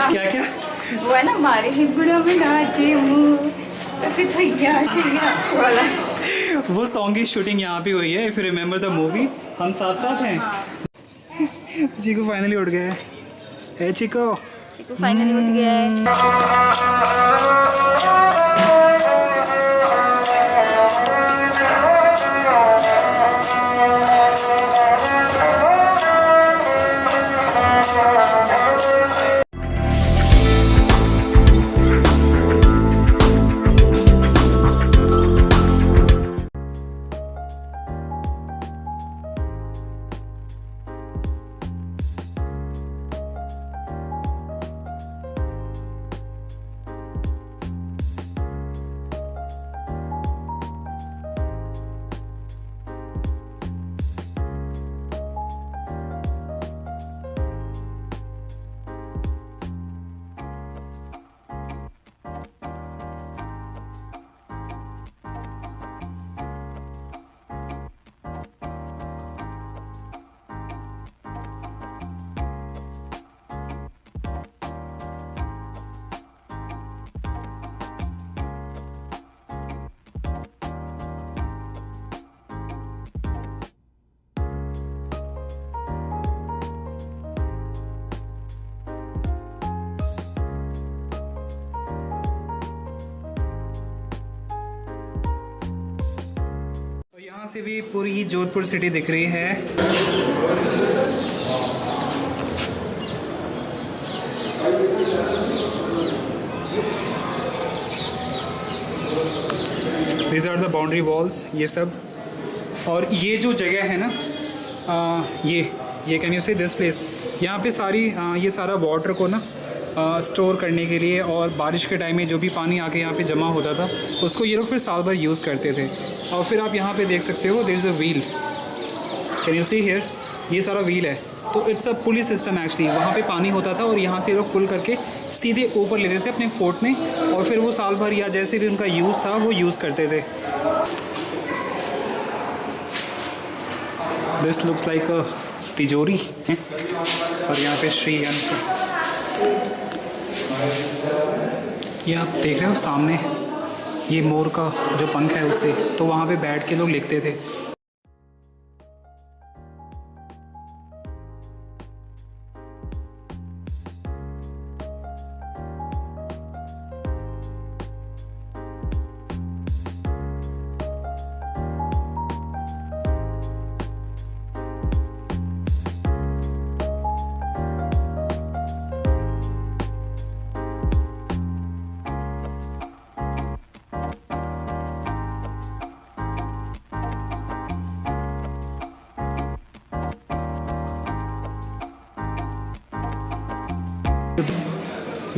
क्या क्या वो है ना हमारे हिबड़ों में नाचे मुँह वाला। वो सॉन्ग की शूटिंग यहाँ पे हुई है। If you remember the movie हम साथ साथ हैं। चीकू फाइनली उठ गया है। ए चिको फाइनली उठ गया है। यहाँ से भी पूरी जोधपुर सिटी दिख रही है। These are the boundary walls, ये सब। और ये जो जगह है ना, ये कैन यू से दिस प्लेस, यहाँ पे सारी ये सारा वाटर को ना स्टोर करने के लिए, और बारिश के टाइम में जो भी पानी आके यहाँ पे जमा होता था उसको ये लोग फिर साल भर यूज़ करते थे। और फिर आप यहाँ पे देख सकते हो there is a wheel, can you see here, ये सारा व्हील है। तो it's a pulley system actually. वहाँ पे पानी होता था और यहाँ से लोग पुल करके सीधे ऊपर लेते थे अपने फोर्ट में, और फिर वो साल भर या जैसे भी उनका यूज़ था वो यूज़ करते थे। दिस लुक्स लाइक अ तिजोरी है। और यहाँ पे श्री ये आप देख रहे हो सामने, ये मोर का जो पंख है उससे, तो वहाँ पे बैठ के लोग लिखते थे।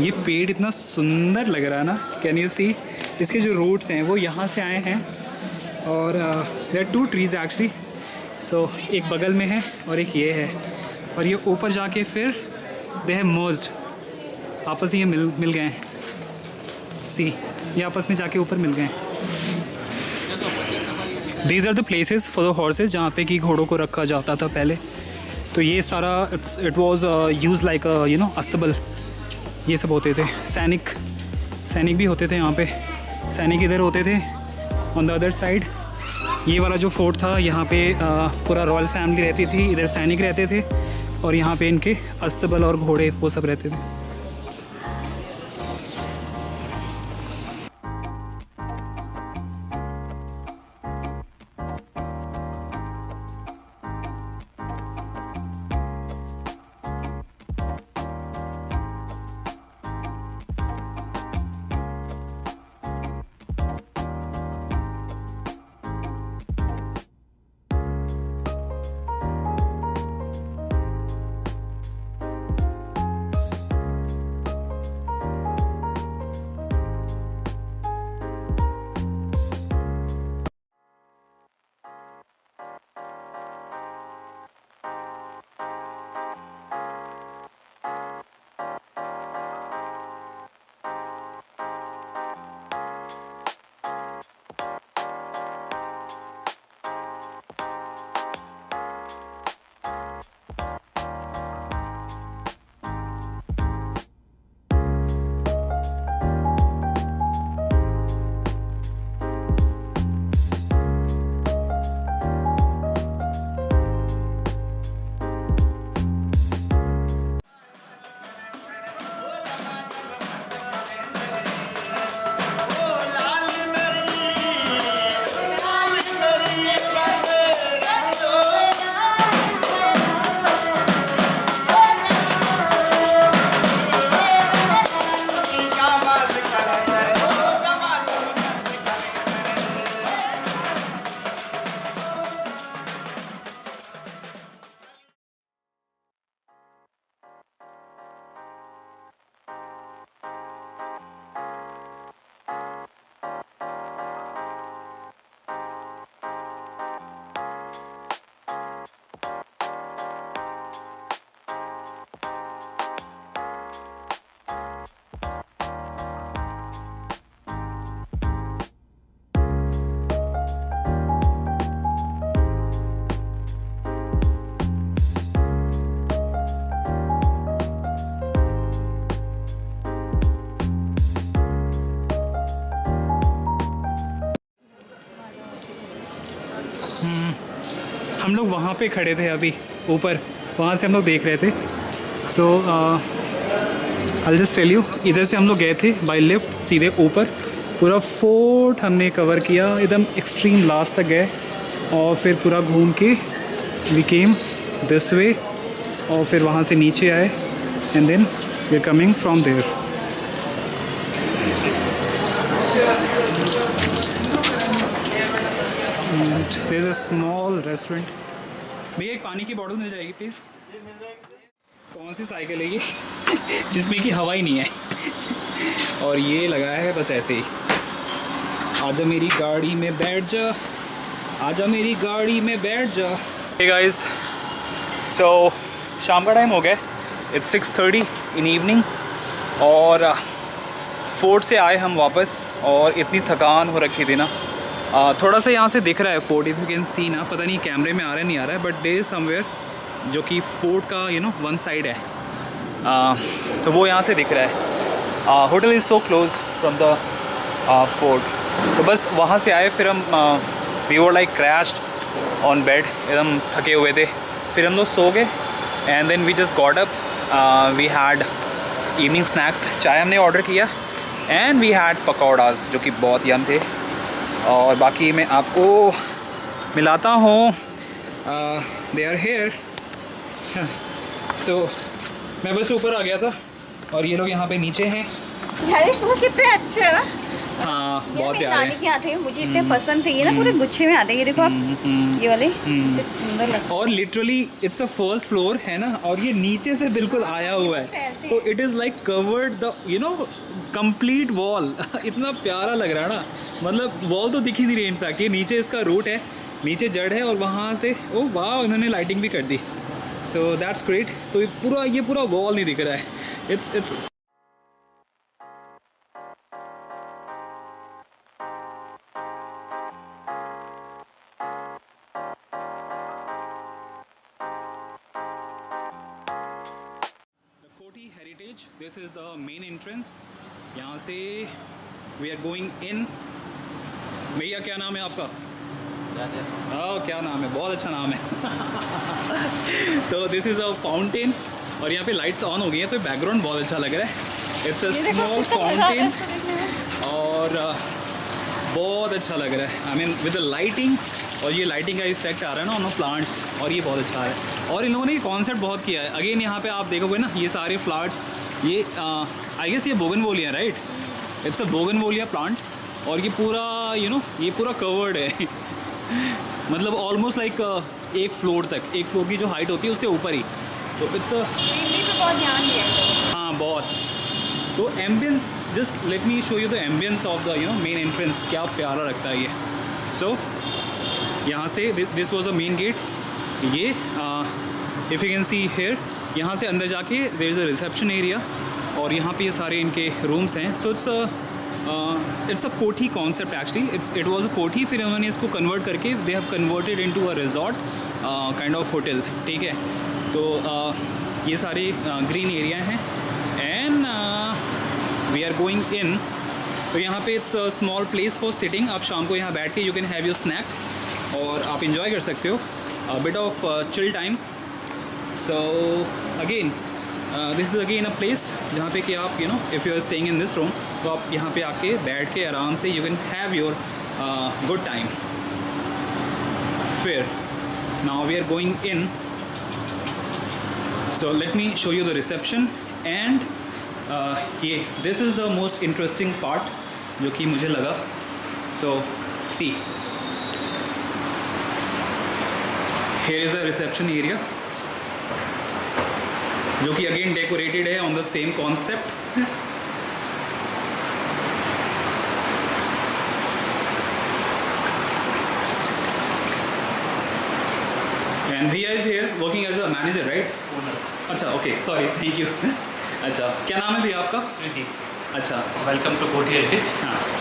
ये पेड़ इतना सुंदर लग रहा है ना, कैन यू सी। इसके जो रूट्स हैं वो यहाँ से आए हैं, और देयर आर 2 ट्रीज एक्चुअली। सो एक बगल में है और एक ये है, और ये ऊपर जाके फिर दे हैव मर्ज्ड, आपस में ये मिल गए हैं। सी, ये आपस में जाके ऊपर मिल गए हैं। These are the places for the horses, जहाँ पे कि घोड़ों को रखा जाता था पहले। तो ये सारा it was use like you know अस्तबल, ये सब होते थे। सैनिक भी होते थे यहाँ पे। सैनिक इधर होते थे ऑन द अदर साइड। ये वाला जो फोर्ट था, यहाँ पे पूरा रॉयल फैमिली रहती थी, इधर सैनिक रहते थे, और यहाँ पे इनके अस्तबल और घोड़े वो सब रहते थे। हम लोग वहाँ पे खड़े थे अभी ऊपर, वहाँ से हम लोग देख रहे थे। सो आई जस्ट टेल यू, इधर से हम लोग गए थे बाय लिफ्ट सीधे ऊपर, पूरा फोर्ट हमने कवर किया, एकदम एक्सट्रीम लास्ट तक गए और फिर पूरा घूम के वी केम दिस वे और फिर वहाँ से नीचे आए and then we are coming from there. There is a small restaurant. भैया एक पानी की बोतल मिल जाएगी प्लीज़? कौन सी साइकिल है ये जिसमें कि हवा ही नहीं है और ये लगाया है बस ऐसे ही। आजा मेरी गाड़ी में बैठ जा, आजा मेरी गाड़ी में बैठ जा। हे गाइस, सो शाम का टाइम हो गया, इट्स 6:30 इन इवनिंग और फोर्ट से आए हम वापस और इतनी थकान हो रखी थी ना। थोड़ा सा यहाँ से दिख रहा है फोर्ट, इफ यू कैन सी ना, पता नहीं कैमरे में आ रहा है नहीं आ रहा है, बट देयर इज समवेयर जो कि फोर्ट का वन साइड है, तो वो यहाँ से दिख रहा है। Hotel is so close from the fort, तो बस वहाँ से आए। फिर हम we were like crashed on bed, एकदम थके हुए थे। फिर हम लोग सो गए and then we just got up, we had evening snacks, चाय हमने ऑर्डर किया एंड वी हैड पकौड़ाज जो कि बहुत यम थे। और बाकी मैं आपको मिलाता हूँ, दे आर हेयर। सो मैं बस ऊपर आ गया था और ये लोग यहाँ पे नीचे हैं। यार ये फूल कितने अच्छे है ना। हाँ ये बहुत मेरी प्यारे नानी हैं। के यहाँ थे, मुझे इतने पसंद थे। ये ना पूरे गुच्छे में आते हैं, ये देखो आप, ये वाले कितने सुंदर लगते हैं। और literally it's a first floor है ना, और ये नीचे से बिल्कुल आया हुआ है, तो it is like covered the complete wall. इतना प्यारा लग रहा है ना, मतलब वॉल तो दिख ही नहीं रही। इनफैक्ट ये नीचे इसका रूट है, नीचे जड़ है और वहाँ से ओ वाह इन्होंने लाइटिंग भी कर दी, सो दैट्स ग्रेट। तो ये पूरा वॉल नहीं दिख रहा है, इट्स कोठी heritage. This is the main entrance. यहाँ से वी आर गोइंग इन। भैया क्या नाम है आपका? क्या नाम है? बहुत अच्छा नाम है। तो दिस इज़ अ फाउंटेन और यहाँ पे लाइट्स ऑन हो गई हैं, तो बैकग्राउंड बहुत अच्छा लग रहा है। इट्स अ स्मॉल फाउंटेन और बहुत अच्छा लग रहा है, I mean with the lighting, और ये लाइटिंग का इफेक्ट आ रहा है ना ऑन प्लांट्स, और ये बहुत अच्छा है। और इन लोगों ने कॉन्सेप्ट बहुत किया है। अगेन यहाँ पे आप देखोगे ना, ये सारे फ्लावर्स, ये आई गेस ये bougainvillea, right? It's a bougainvillea plant और ये पूरा ये पूरा कवर्ड है। मतलब ऑलमोस्ट लाइक एक फ्लोर तक, एक फ्लोर की जो हाइट होती है उससे ऊपर ही, तो इट्स बहुत ध्यान दिया है। हाँ बहुत। तो ambience, just let me show you the ambience of the main entrance, क्या प्यारा लगता है ये। सो यहाँ से this was the main gate. ये if you can see here, यहाँ से अंदर जाके there is a reception area और यहाँ पे ये सारे इनके रूम्स हैं। सो it's a kothi concept actually, it was a kothi, फिर उन्होंने इसको कन्वर्ट करके they have converted into a resort kind of hotel, ठीक है। तो ये सारे ग्रीन एरिया हैं and we are going in. तो यहाँ पे it's small place for sitting, आप शाम को यहाँ बैठ के you can have your snacks और आप इंजॉय कर सकते हो, bit of chill time. So again this is again a place जहाँ पे कि आप if you are staying in this room, तो आप यहाँ पे आके बैठ के आराम से you can have your good time. फिर now we are going in, so let me show you the reception and ये this is the most interesting part जो कि मुझे लगा। सो सी, here is a reception area जो कि अगेन डेकोरेटेड है on the same concept. And भैया is here working as a manager, right? अच्छा, ओके, सॉरी, थैंक यू। अच्छा, क्या नाम है भैया आपका? Preeti. अच्छा, Welcome to Kothi Heritage.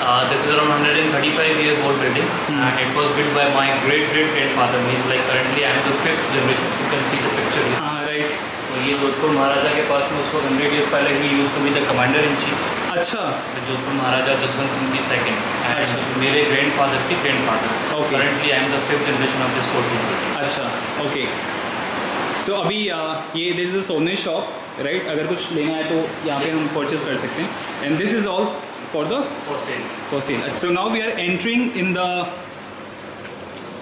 हाँ, This is around 135 years old building, and it was built by my great-great-grandfather. Means like currently I am the 5th generation. You can see the picture here. हाँ, right. तो ये जोधपुर महाराजा के पास में उस वक्त 100 years पहले ही used to be the commander in chief. अच्छा जोधपुर महाराजा जसवंत सिंह की सेकंड, अच्छा। एंड मेरे ग्रैंडफादर की grandfather. Okay. Currently I am the 5th generation of this कोठी। अच्छा ओके। सो अभी ये दिस इज अ सोने शॉप राइट, अगर कुछ लेना है तो यहाँ पे हम परचेज कर सकते हैं। And this is all for the for sale. for sale. So now we are entering in the,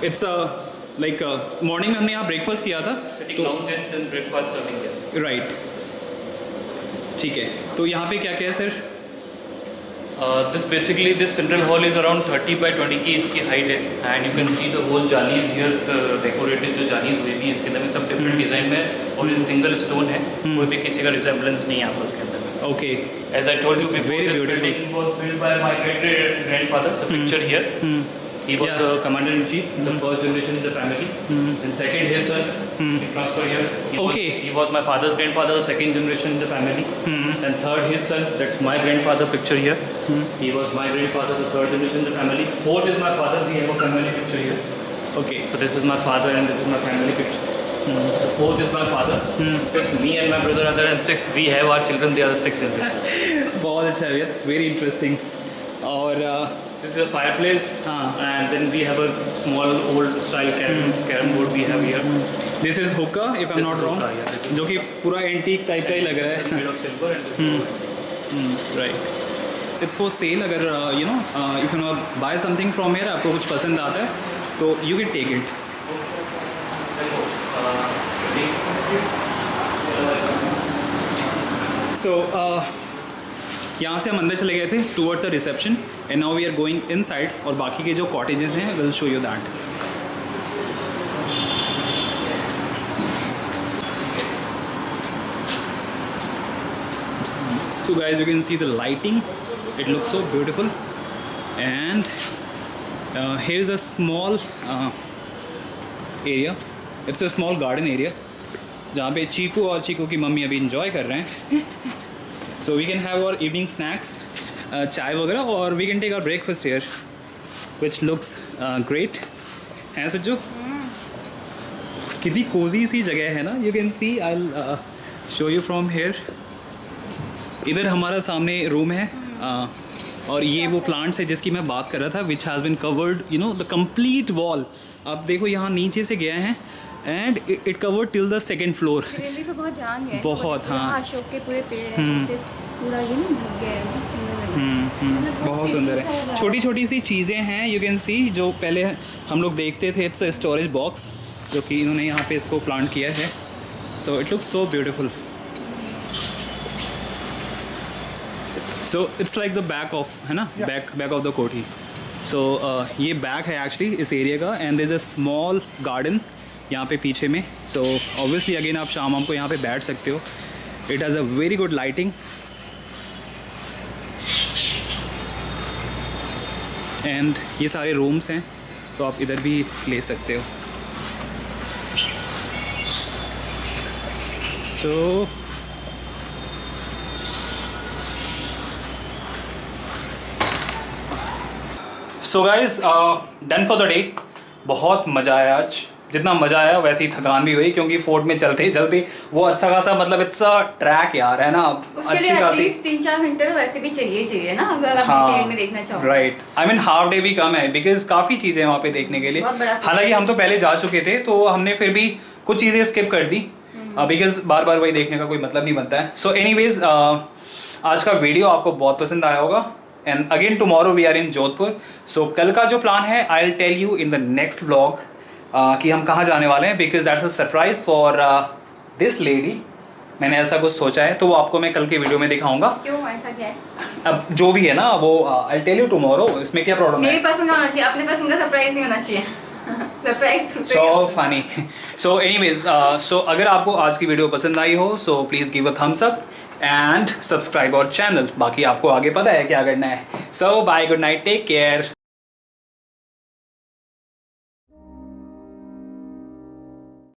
it's a like morning में हमने यहाँ breakfast किया था sitting lounge and then breakfast serving here. Right, ठीक है। तो यहाँ पे क्या क्या है sir? This basically this central hall is around 30 by 20 की इसकी हाइट है, and you can see the whole jaalis here, decorated जो जालीज हुई भी है इसके अंदर में सब डिफरेंट डिजाइन में, और इन सिंगल स्टोन है, कोई भी किसी का रिजेम्बलेंस नहीं है आपको इसके अंदर में। Okay, As I told you It's before, very this beautiful. building was built by my great grandfather. The picture here. He was Yeah. the commander in chief, the first generation in the family. And second, his son. He transfer here. Okay. He was my father's grandfather, the second generation in the family. And third, his son. That's my grandfather picture here. He was my grandfather, the third generation in the family. Fourth is my father. We have a family picture here. Okay, So this is my father, and this is my family picture. So fourth is my father. Fifth, me and my brother are there, and sixth, we have our children. They are the sixth generation. बहुत अच्छा है, it's very interesting. और This is a fireplace, and then we have a small old style carom board we have here. This is hookah if I am This not is wrong, hookah, yeah, this is- जो कि पूरा antique type का ही लग रहा है। Made of silver and this is gold. Right, it's for sale. अगर you know if you know buy something from here, आपको कुछ पसंद आता है तो you can take it. So यहाँ से हम अंदर चले गए थे towards the reception, and now we are going inside, और बाकी के जो कॉटेजेस हैं will show you that. So guys, you can see the lighting, it looks so beautiful, and here is a small area, it's a small garden area जहाँ पे चीकू और चीकू की mummy अभी enjoy कर रहे हैं। So we can have our evening snacks, चाय वगैरह, और we can take our breakfast here, which looks great। हैं सज्जू? कितनी कोजी सी जगह है ना। You can see, I'll show you from here। इधर हमारा सामने रूम है, और ये वो प्लांट्स है जिसकी मैं बात कर रहा था, which has been covered you know the complete wall. आप देखो यहाँ नीचे से गया है, and it covered till the second floor. Greenery पे बहुत ध्यान दिया है। बहुत, पूरा हाँ। अशोक के पूरे पेड़ हैं, जिससे पूरा ये नहीं ढक गया है, बहुत सुंदर लग रहा है। बहुत सुंदर है, छोटी छोटी सी चीज़ें हैं, यू कैन सी, जो पहले हम लोग देखते थे। इट्स स्टोरेज बॉक्स जो कि इन्होंने यहाँ पे इसको प्लांट किया है। So it looks so beautiful. So it's like the back of, है ना, बैक ऑफ द कोठी। सो ये बैक है एक्चुअली इस एरिया का, and there is a small garden यहाँ पे पीछे में। सो ऑब्वियसली अगेन आप शाम को यहाँ पे बैठ सकते हो। It has a very good lighting, and ये सारे रूम्स हैं, तो आप इधर भी ले सकते हो। तो so guys done for the day. बहुत मज़ा आया आज, जितना मज़ा आया वैसे ही थकान भी हुई, क्योंकि फोर्ट में चलते चलते वो अच्छा खासा, मतलब इट्स अ ट्रैक यार, है ना, उसके अच्छी लिए खासी। एटलीस्ट 3-4 घंटे तो वैसे भी चाहिए ना, अगर आप हाँ, डिटेल में देखना चाहो। Right, I mean half day भी कम है, बिकॉज काफ़ी चीज़ें हैं वहाँ पे देखने के लिए। बहुत बड़ा हालांकि हम तो पहले जा चुके थे, तो हमने फिर भी कुछ चीज़ें स्किप कर दी, बिकॉज बार बार वही देखने का कोई मतलब नहीं बनता है। सो एनीवेज, आज का वीडियो आपको बहुत पसंद आया होगा, and again tomorrow we are in Jodhpur. So कल का जो प्लान है, I will tell you in the next vlog कि हम कहाँ जाने वाले हैं, because that's a surprise for this lady. मैंने ऐसा कुछ सोचा है, तो वो आपको मैं कल के वीडियो में दिखाऊंगा। क्यों, ऐसा क्या है? अब जो भी है ना, वो आई टेल यू टुमारो, इसमें क्या प्रॉब्लम मेरी है? पसंद का होना चाहिए, अपने पसंद का सरप्राइज नहीं होना चाहिए। Surprise so funny. So anyways, so अगर आपको आज की वीडियो पसंद आई हो, so please give a thumbs up and subscribe our channel. बाकी आपको आगे पता है क्या करना है। So bye, good night, take care.